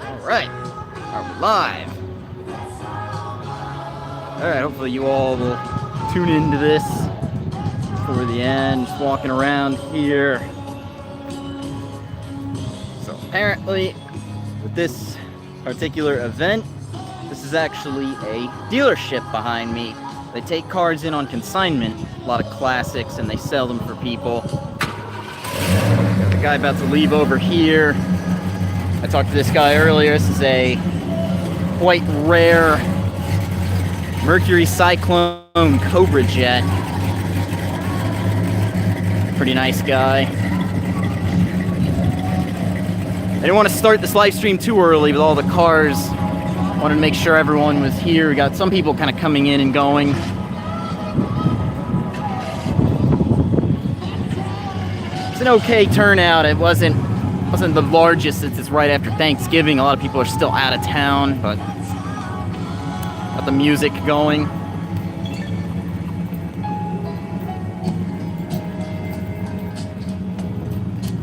Alright, are we live? Alright, hopefully you all will tune into this before the end. Just walking around here. So apparently, with this particular event, this is actually a dealership behind me. They take cars in on consignment, a lot of classics, and they sell them for people. Got the guy about to leave over here. I talked to this guy earlier. This is a quite rare Mercury Cyclone Cobra jet. Pretty nice guy. I didn't want to start this live stream too early with all the cars. Wanted to make sure everyone was here. We got some people kind of coming in and going. It's an okay turnout. It wasn't the largest since it's right after Thanksgiving. A lot of people are still out of town, but got the music going.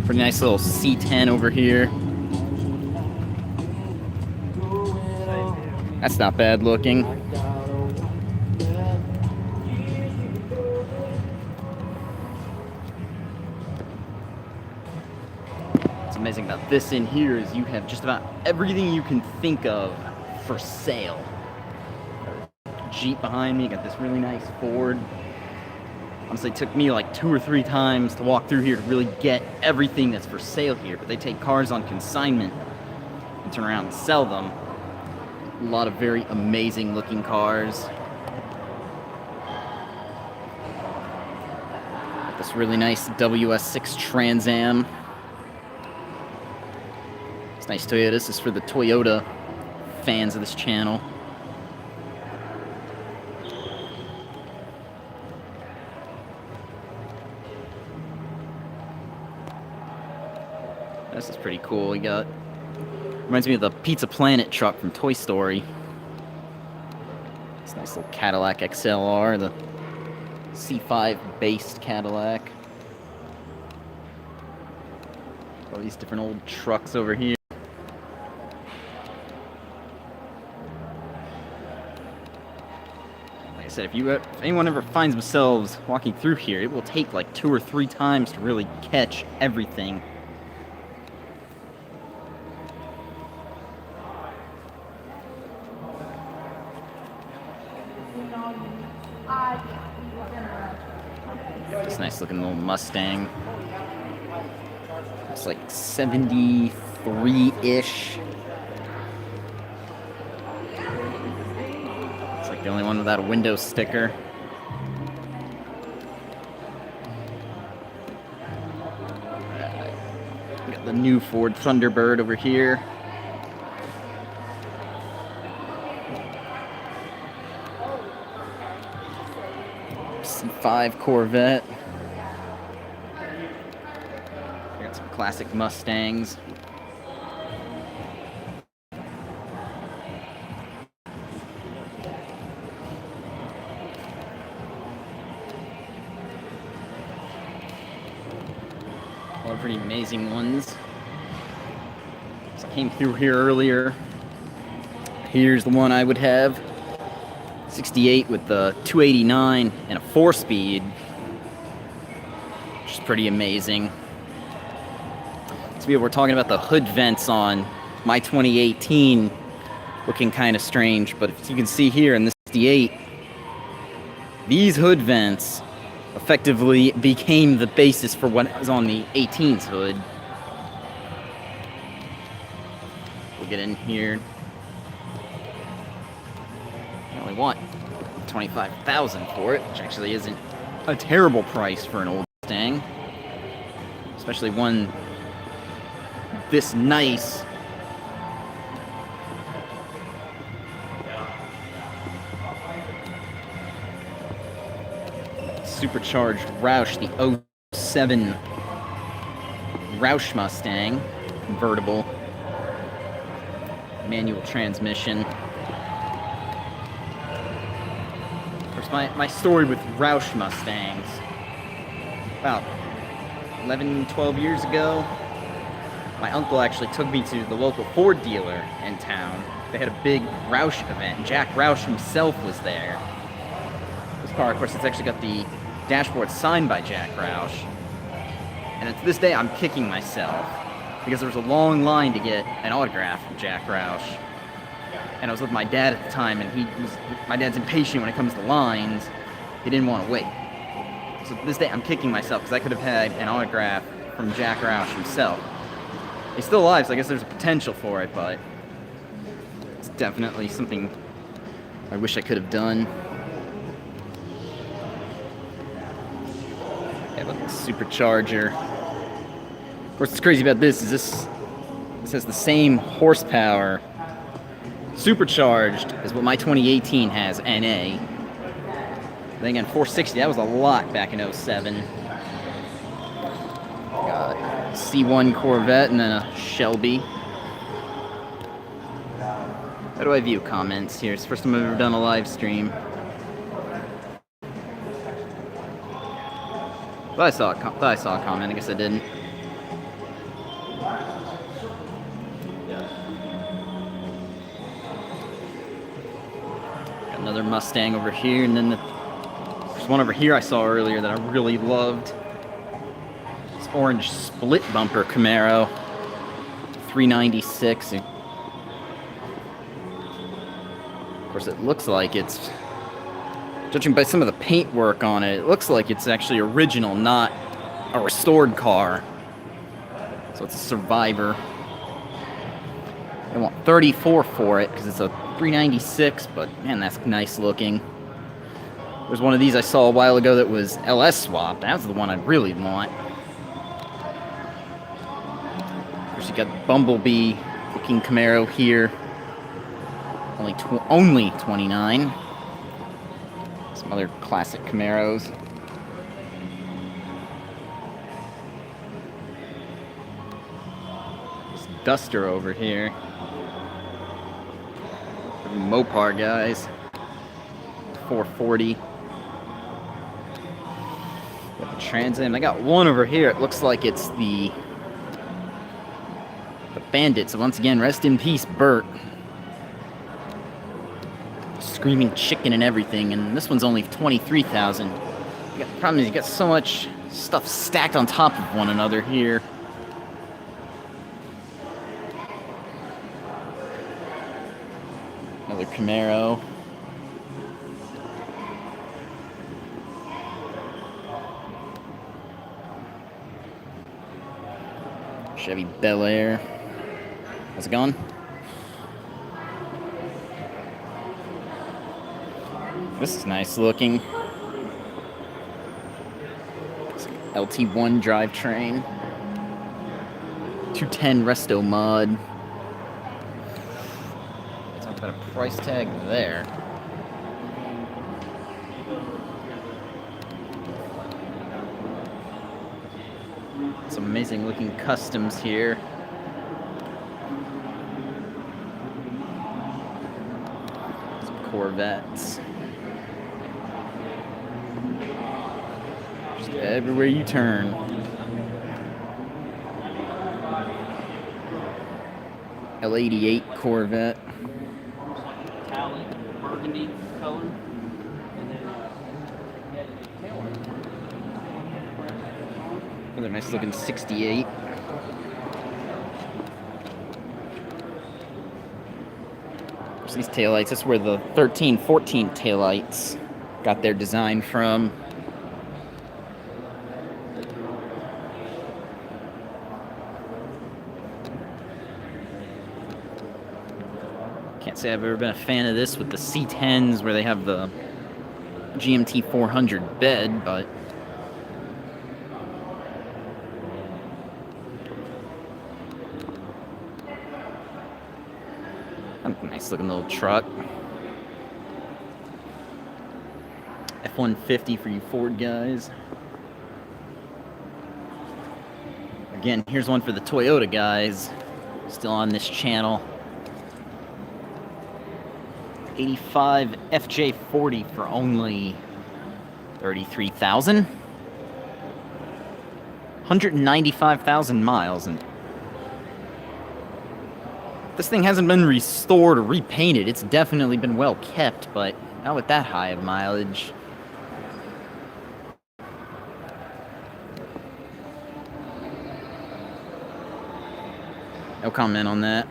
Pretty nice little C10 over here. That's not bad looking. What's amazing about this in here is you have just about everything you can think of for sale. Jeep behind me, got this really nice Ford. Honestly, it took me like 2 or 3 times to walk through here to really get everything that's for sale here, but they take cars on consignment and turn around and sell them. A lot of very amazing looking cars. Got this really nice WS6 Trans Am. It's nice Toyota. This is for the Toyota fans of this channel. This is pretty cool. We got, reminds me of the Pizza Planet truck from Toy Story. This nice little Cadillac XLR, the C5 based Cadillac. All these different old trucks over here. Like I said, if anyone ever finds themselves walking through here, it will take like 2 or 3 times to really catch everything. This nice looking little Mustang. It's like 73-ish. It's like the only one without a window sticker. Got the new Ford Thunderbird over here. C5 Corvette. I got some classic Mustangs. A lot of pretty amazing ones. So I came through here earlier. Here's the one I would have. 68 with the 289 and a 4-speed, which is pretty amazing. So we're talking about the hood vents on my 2018 looking kind of strange, but if you can see here in this 68, these hood vents effectively became the basis for what was on the 18's hood. We'll get in here. I only want $25,000 for it, which actually isn't a terrible price for an old Mustang, especially one this nice. Supercharged Roush, the 07 Roush Mustang, convertible, manual transmission. My story with Roush Mustangs, about 11, 12 years ago, my uncle actually took me to the local Ford dealer in town. They had a big Roush event. Jack Roush himself was there. This car, of course, it's actually got the dashboard signed by Jack Roush. And to this day, I'm kicking myself because there was a long line to get an autograph from Jack Roush. And I was with my dad at the time, and my dad's impatient when it comes to lines. He didn't want to wait. So to this day, I'm kicking myself because I could have had an autograph from Jack Roush himself. He's still alive, so I guess there's a potential for it, but it's definitely something I wish I could have done. Yeah, look, the supercharger. Of course, what's crazy about this is this has the same horsepower supercharged as what my 2018 has, NA. Then again, 460, that was a lot back in 07. Got a C1 Corvette and then a Shelby. How do I view comments here? It's the first time I've ever done a live stream. Thought I saw a comment, I guess I didn't. Got another Mustang over here, and then there's one over here I saw earlier that I really loved. This orange split bumper Camaro, 396. Of course, it looks like it's, judging by some of the paintwork on it, it looks like it's actually original, not a restored car. So it's a Survivor. I want 34 for it because it's a 396, but man, that's nice looking. There's one of these I saw a while ago that was LS swapped. That's the one I really want. Of course, you got Bumblebee looking Camaro here. Only 29. Some other classic Camaros. This Duster over here. Mopar guys. 440. Got the Trans Am. I got one over here. It looks like it's the Bandit. So once again, rest in peace, Bert. Screaming chicken and everything, and this one's only 23,000. The problem is you got so much stuff stacked on top of one another here. Another Camaro. Chevy Bel Air. How's it going? This is nice looking. It's like LT1 drivetrain. 210 Resto mod. Talked about a price tag there. Some amazing looking customs here. Some Corvettes. Everywhere you turn. L88 Corvette. Metallic burgundy color. Another nice looking 68. There's these taillights. That's where the 13, 14 taillights got their design from. Can't say I've ever been a fan of this with the C10s where they have the GMT 400 bed, but a nice looking little truck. F-150 for you Ford guys. Again, here's one for the Toyota guys, still on this channel. 85 FJ40 for only 33,000. 195,000 miles, and This thing hasn't been restored or repainted. It's definitely been well kept, but not with that high of mileage. No comment on that.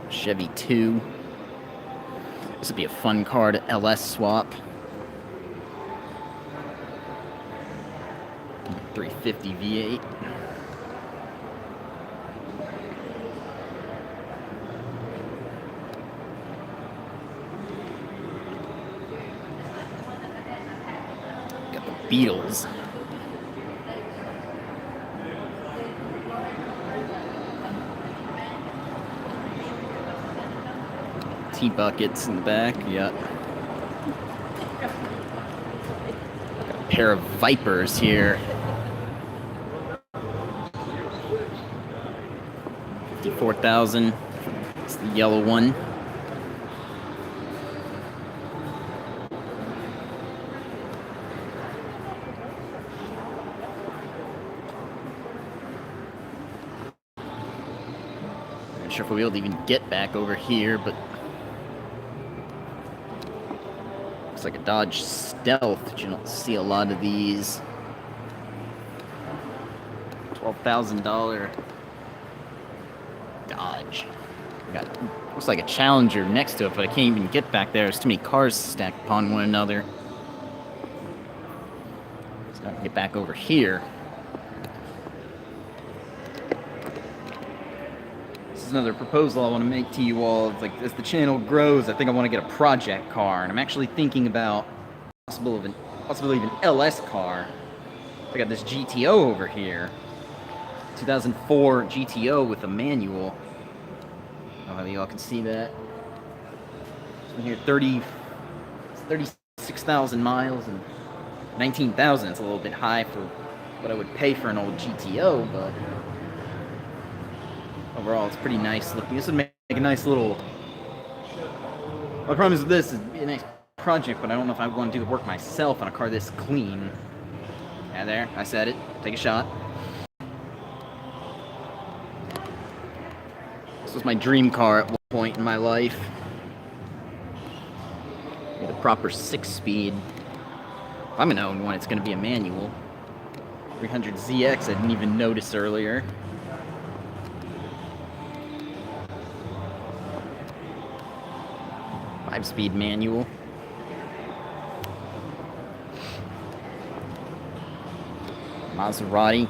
Chevy 2. This would be a fun car to LS swap. 350 V8. Got the Beatles. T-buckets in the back, yeah. Got a pair of Vipers here. 54,000. It's the yellow one. Not sure if we'll be able to even get back over here, but looks like a Dodge Stealth. You don't see a lot of these. $12,000 Dodge. Looks like a Challenger next to it, but I can't even get back there. There's too many cars stacked upon one another. Let's not get back over here. This is another proposal I want to make to you all. It's like, as the channel grows, I think I want to get a project car, and I'm actually thinking about possibility of an LS car. I got this GTO over here. 2004 GTO with a manual. I don't know if y'all can see that. It's been here 36,000 miles and 19,000. It's a little bit high for what I would pay for an old GTO, but overall it's pretty nice looking. This would make a nice little... My problem is with this, it'd be a nice project, but I don't know if I want to do the work myself on a car this clean. Yeah, there, I said it. Take a shot. This was my dream car at one point in my life. With a proper 6-speed. If I'm gonna own one, it's gonna be a manual. 300ZX, I didn't even notice earlier. Five-speed manual. Maserati.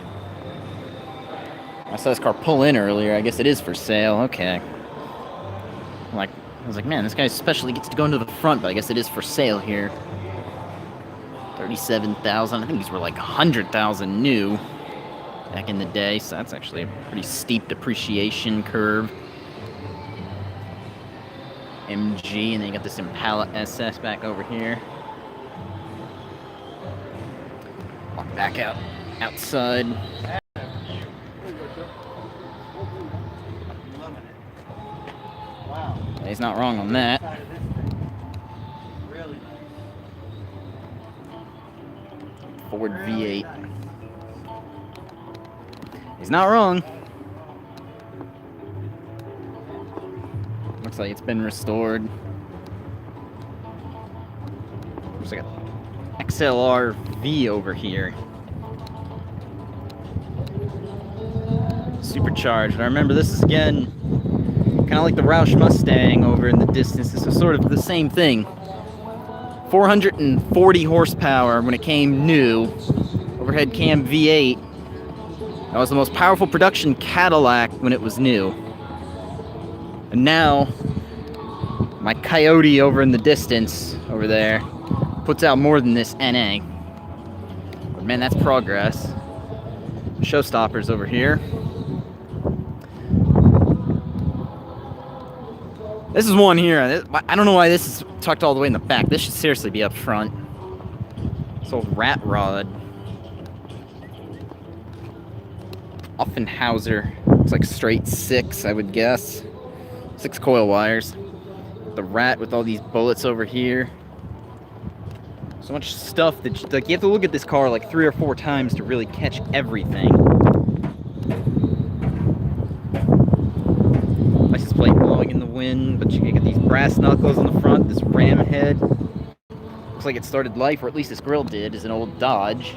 I saw this car pull in earlier. I guess it is for sale. Okay. I was like, man, this guy especially gets to go into the front, but I guess it is for sale here. 37,000. I think these were like 100,000 new back in the day, so that's actually a pretty steep depreciation curve. MG, and then you got this Impala SS back over here. Walk back outside. He's not wrong on that. Ford V8. He's not wrong. Looks like it's been restored. Looks like a XLR V over here. Supercharged. I remember this is again kind of like the Roush Mustang over in the distance. This is sort of the same thing. 440 horsepower when it came new. Overhead cam V8. That was the most powerful production Cadillac when it was new. And now, my Coyote over in the distance, over there, puts out more than this NA. But man, that's progress. Showstoppers over here. This is one here. I don't know why this is tucked all the way in the back. This should seriously be up front. This old rat rod. Offenhauser. Looks like straight 6, I would guess. 6 coil wires. The rat with all these bullets over here. So much stuff that like you have to look at this car like 3 or 4 times to really catch everything. License plate blowing in the wind, but you get these brass knuckles in the front, this ram head. Looks like it started life, or at least this grill did, is an old Dodge.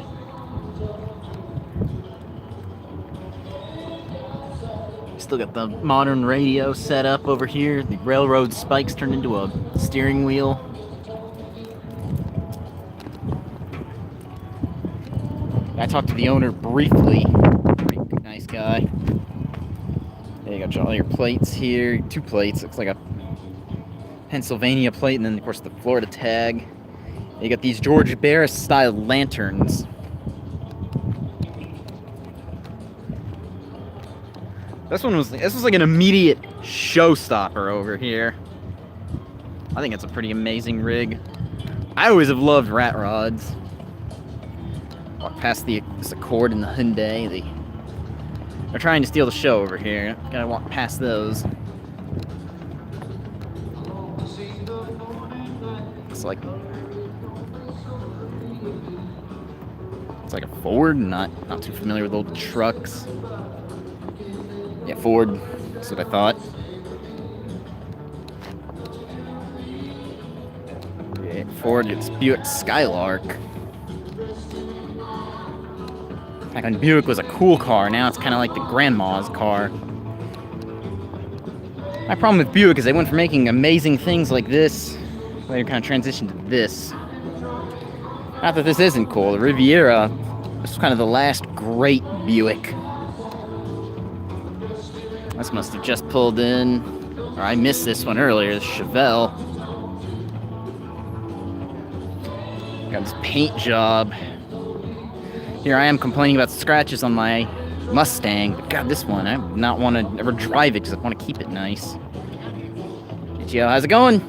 Still got the modern radio set up over here. The railroad spikes turned into a steering wheel. I talked to the owner briefly. Pretty nice guy. Yeah, you got all your plates here. 2 plates. Looks like a Pennsylvania plate, and then of course the Florida tag. You got these George Barris style lanterns. This was like an immediate showstopper over here. I think it's a pretty amazing rig. I always have loved rat rods. Walk past this Accord and the Hyundai. They're trying to steal the show over here. Gotta walk past those. It's like a Ford. Not too familiar with old trucks. Yeah, Ford. That's what I thought. Yeah, Ford. It's Buick Skylark. Back when Buick was a cool car, now it's kind of like the grandma's car. My problem with Buick is they went from making amazing things like this, they kind of transitioned to this. Not that this isn't cool. The Riviera, this was kind of the last great Buick. This must have just pulled in, or I missed this one earlier, the Chevelle. Got this paint job. Here I am complaining about scratches on my Mustang, but God, this one, I would not want to ever drive it because I want to keep it nice. GTO, how's it going?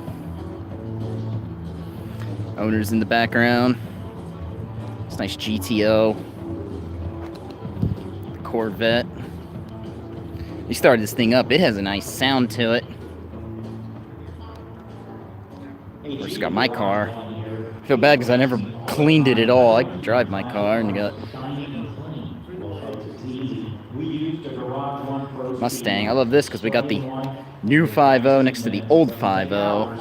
Owner's in the background. It's nice GTO. The Corvette. You started this thing up, it has a nice sound to it. Of course, got my car. I feel bad because I never cleaned it at all. I drive my car and you got Mustang. I love this because we got the new 5.0 next to the old 5.0.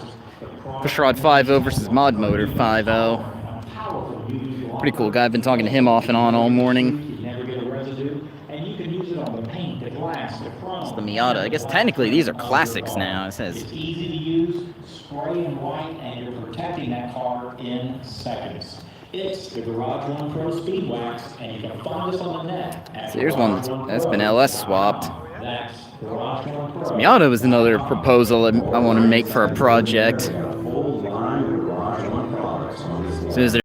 Pushrod 5.0 versus Mod Motor 5.0. Pretty cool guy. I've been talking to him off and on all morning. It's the Miata. I guess technically these are classics now. It says. It's easy to use, spray and white, and you're protecting that car in seconds. It's the Garage One Pro Speed Wax, and you can find us on the net. So here's one that's been LS swapped. That's Garage One Pro. This Miata was another proposal I want to make for a project. As soon as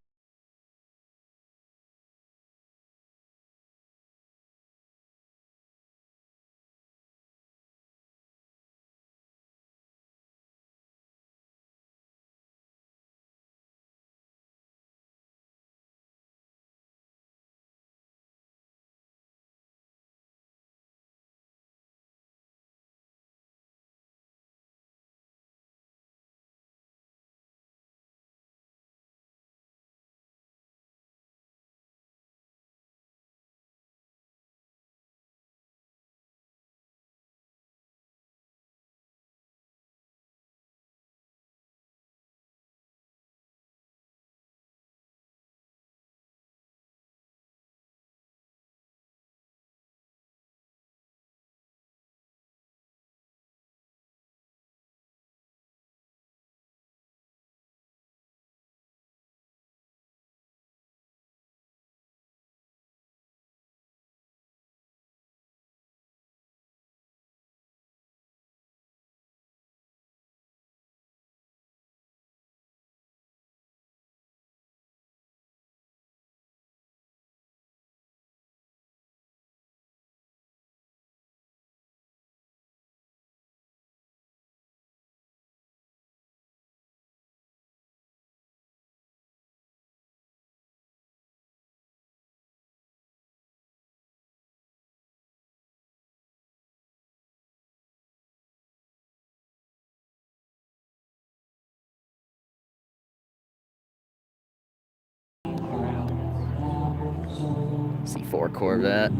C4 Corvette.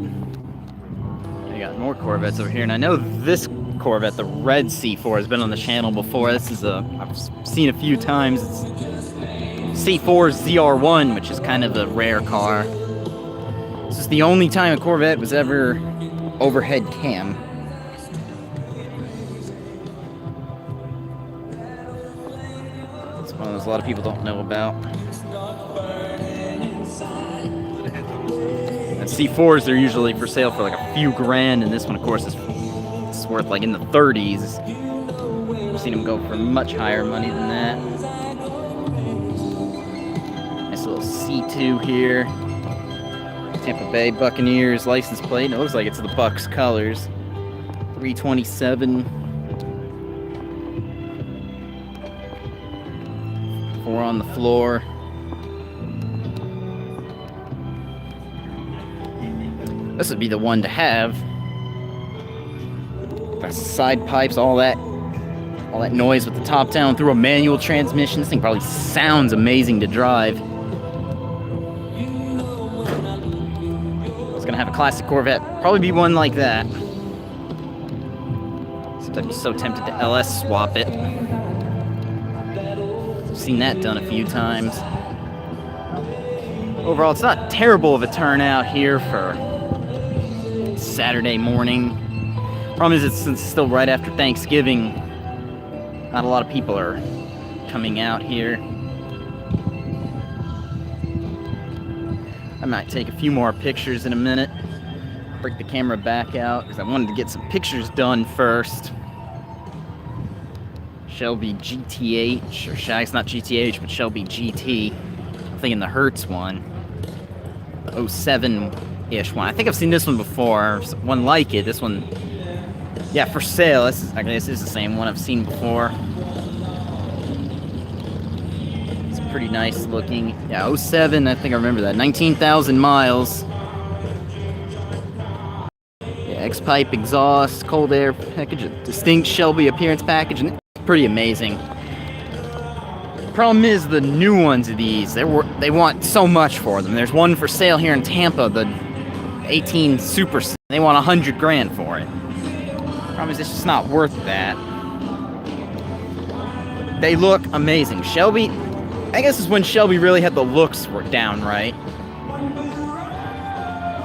I got more Corvettes over here, and I know this Corvette, the red C4, has been on the channel before. This is I've seen a few times. It's C4 ZR1, which is kind of a rare car. This is the only time a Corvette was ever overhead cam. It's one of those a lot of people don't know about. And C4s, they're usually for sale for like a few grand, and this one, of course, is worth like in the 30s. I've seen them go for much higher money than that. Nice little C2 here. Tampa Bay Buccaneers license plate. And it looks like it's the Bucs colors. 327. 4 on the floor. This would be the one to have. The side pipes, all that noise with the top down through a manual transmission. This thing probably sounds amazing to drive. It's gonna have a classic Corvette. Probably be one like that. Except I'd be so tempted to LS swap it. I've seen that done a few times. Overall, it's not terrible of a turnout here for Saturday morning. Problem is, it's still right after Thanksgiving. Not a lot of people are coming out here. I might take a few more pictures in a minute. Break the camera back out because I wanted to get some pictures done first. Shelby GTH, or it's not GTH, but Shelby GT. I'm thinking the Hertz one. The 07-ish one. I think I've seen this one before. One like it. This one, yeah, for sale. This is the same one I've seen before. It's pretty nice looking. Yeah, 07, I think I remember that. 19,000 miles. Yeah, X-pipe exhaust, cold air package, a distinct Shelby appearance package, and it's pretty amazing. Problem is, the new ones of these, they want so much for them. There's one for sale here in Tampa, the 18 Super. They want 100 grand for it. Problem is, it's just not worth that. They look amazing. Shelby, I guess is when Shelby really had the looks down right.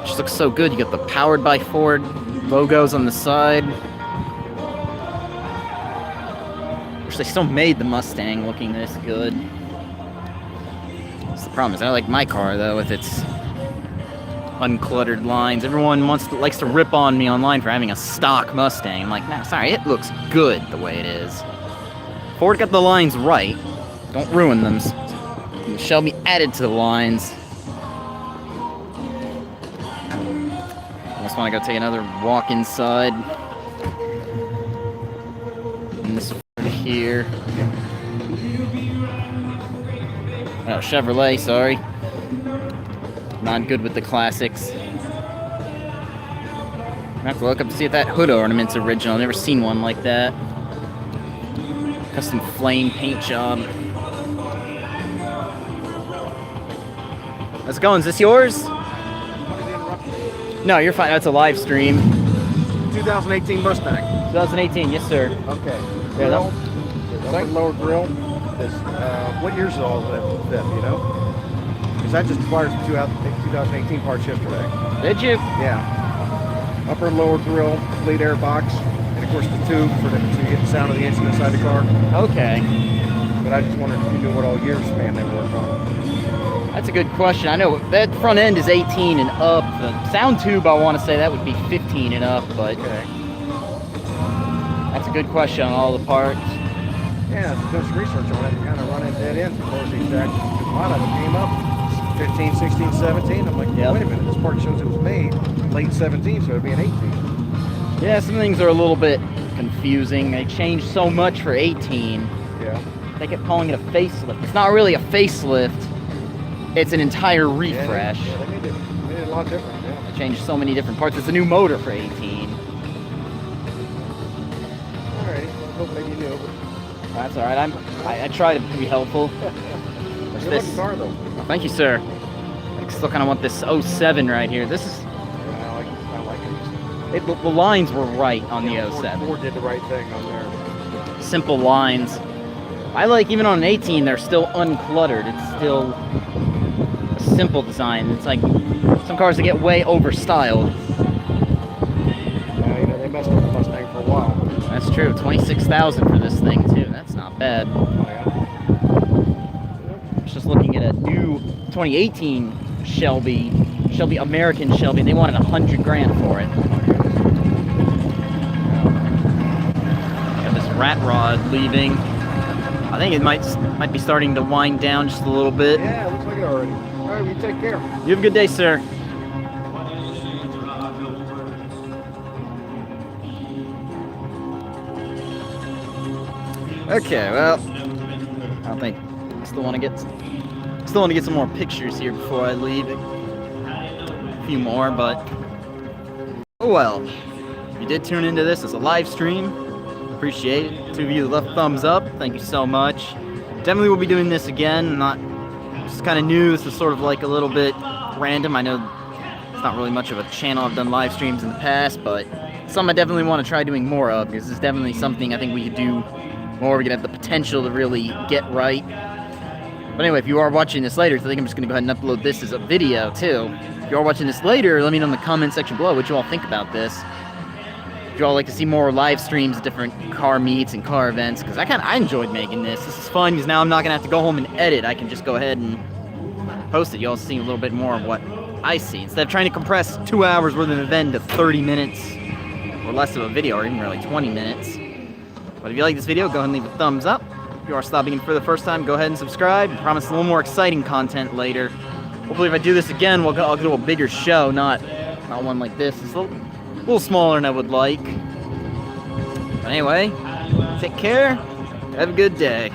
Just looks so good. You got the Powered by Ford logos on the side. Wish they still made the Mustang looking this good. That's the problem. Is I like my car though with its uncluttered lines. Everyone likes to rip on me online for having a stock Mustang. I'm like, nah, sorry, it looks good the way it is. Ford got the lines right. Don't ruin them. Shelby added to the lines. I just want to go take another walk inside. And this here. Oh, Chevrolet, sorry. Not good with the classics. I have to look up to see if that hood ornament's original. I've never seen one like that. Custom flame paint job. How's it going? Is this yours? No, you're fine. That's a live stream. 2018 Mustang. 2018, yes, sir. Okay. Yeah, Grill, upper lower grill. What year's all that, you know? Because I just acquired some 2018 parts yesterday. Did you? Yeah. Upper and lower grill, lead air box, and of course the tube so you get the sound of the engine inside the car. Okay. But I just wondered if you knew what all year span they worked on. That's a good question. I know that front end is 18 and up. The sound tube, I want to say that would be 15 and up, but Okay. that's a good question on all the parts. Yeah, to do some research on it and kind of run in dead ends before the exact. A lot of it came up 15, 16, 17. I'm like, Yep. wait a minute, this part shows it was made late 17, so it'd be an 18. Yeah, some things are a little bit confusing. They changed so much for 18. Yeah. They kept calling it a facelift. It's not really a facelift. It's an entire refresh. Yeah, they made it a lot different, yeah. They changed so many different parts. It's a new motor for 18. Alrighty, hope maybe you knew. That's all right. I try to be helpful. Good This- looking car though. Thank you, sir. I still kind of want this 07 right here. This is, I like it. the lines were right on the 07. Ford did the right thing on there. Simple lines. I like, even on an 18, they're still uncluttered. It's still a simple design. It's like some cars that get way overstyled. You know, they messed up the Mustang for a while. That's true. 26,000 for this thing too. That's not bad. Oh, yeah. I was just looking at a new 2018 Shelby American Shelby, and they wanted 100 grand for it. Got this rat rod leaving. I think it might be starting to wind down just a little bit. Yeah, it looks like it already. All right, you take care. You have a good day, sir. Okay, well, I think still want to get some more pictures here before I leave. A few more, but oh well. If you did tune into this as a live stream, appreciate it. 2 of you left thumbs up. Thank you so much. Definitely will be doing this again. Just kind of new. This is sort of like a little bit random. I know it's not really much of a channel. I've done live streams in the past, but something I definitely want to try doing more of, because it's definitely something I think we could do more. We could have the potential to really get right. But anyway, if you are watching this later, I think I'm just going to go ahead and upload this as a video too. If you are watching this later, let me know in the comment section below what you all think about this. If you all like to see more live streams, different car meets and car events, because I enjoyed making this. This is fun, because now I'm not going to have to go home and edit. I can just go ahead and post it. You all see a little bit more of what I see, instead of trying to compress 2 hours worth of an event to 30 minutes or less of a video, or even really 20 minutes. But if you like this video, go ahead and leave a thumbs up. If you are stopping in for the first time, go ahead and subscribe. I promise a little more exciting content later. Hopefully if I do this again, I'll do a bigger show, not one like this. It's a little smaller than I would like. But anyway, take care. Have a good day.